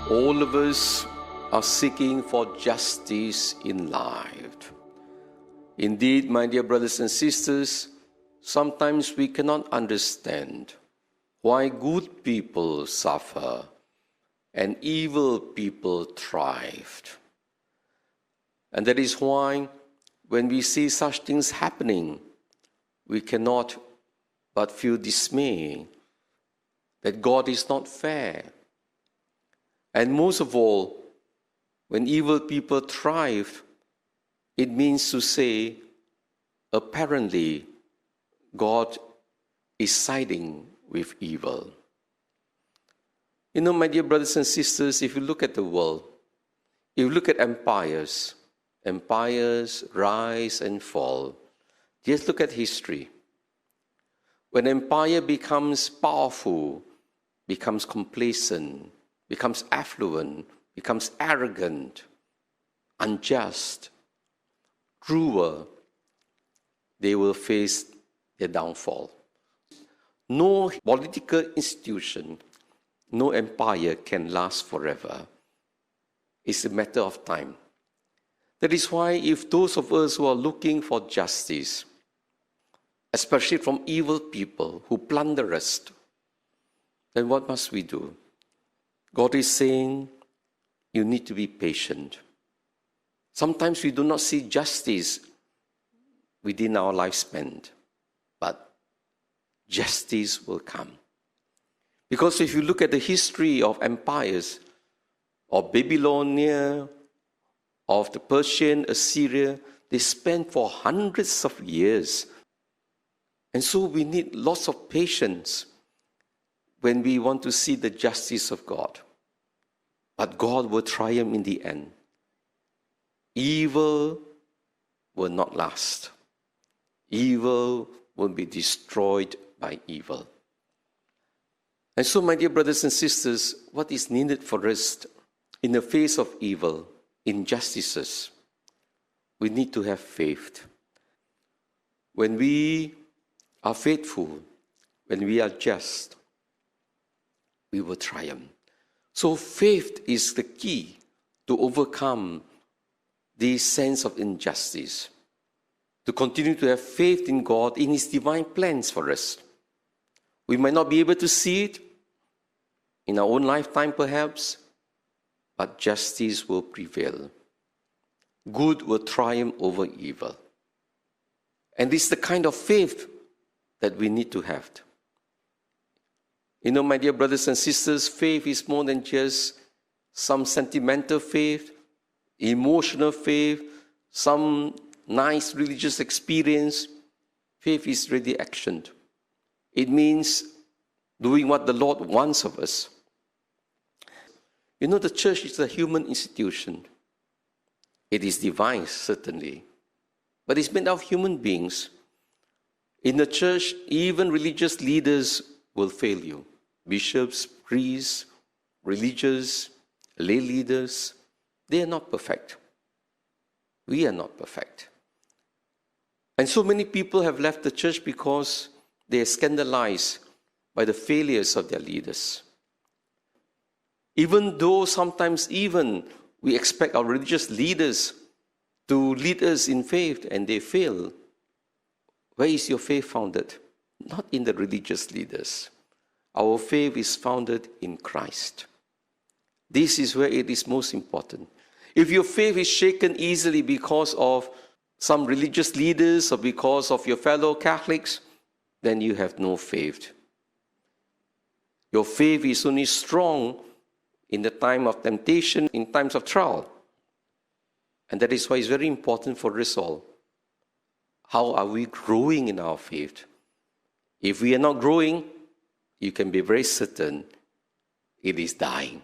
All of us are seeking for justice in life. Indeed, my dear brothers and sisters, sometimes we cannot understand why good people suffer and evil people thrive. And that is why when we see such things happening, we cannot but feel dismay that God is not fair. And most of all, when evil people thrive, it means to say, apparently, God is siding with evil. You know, my dear brothers and sisters, if you look at the world, if you look at empires rise and fall. Just look at history. When an empire becomes powerful, becomes complacent, becomes affluent, becomes arrogant, unjust, cruel, they will face their downfall. No political institution, no empire can last forever. It's a matter of time. That is why if those of us who are looking for justice, especially from evil people who plunder us, then what must we do? God is saying, you need to be patient. Sometimes we do not see justice within our lifespan, but justice will come. Because if you look at the history of empires, of Babylonia, of the Persian, Assyria, they spent for hundreds of years. And so we need lots of patience when we want to see the justice of God. But God will triumph in the end. Evil will not last. Evil will be destroyed by evil. And so, my dear brothers and sisters, what is needed for us in the face of evil, injustices? We need to have faith. When we are faithful, when we are just, we will triumph. So faith is the key to overcome this sense of injustice, to continue to have faith in God, in His divine plans for us. We might not be able to see it in our own lifetime perhaps, but justice will prevail. Good will triumph over evil. And this is the kind of faith that we need to have. You know, my dear brothers and sisters, faith is more than just some sentimental faith, emotional faith, some nice religious experience. Faith is really action. It means doing what the Lord wants of us. You know, the church is a human institution. It is divine, certainly, but it's made of human beings. In the church, even religious leaders will fail you. Bishops, priests, religious, lay leaders, they are not perfect. We are not perfect. And so many people have left the church because they are scandalized by the failures of their leaders. Even though sometimes even we expect our religious leaders to lead us in faith and they fail, where is your faith founded? Not in the religious leaders. Our faith is founded in Christ. This is where it is most important. If your faith is shaken easily because of some religious leaders or because of your fellow Catholics, then you have no faith. Your faith is only strong in the time of temptation, in times of trial. And that is why it's very important for us all. How are we growing in our faith? If we are not growing, you can be very certain it is dying.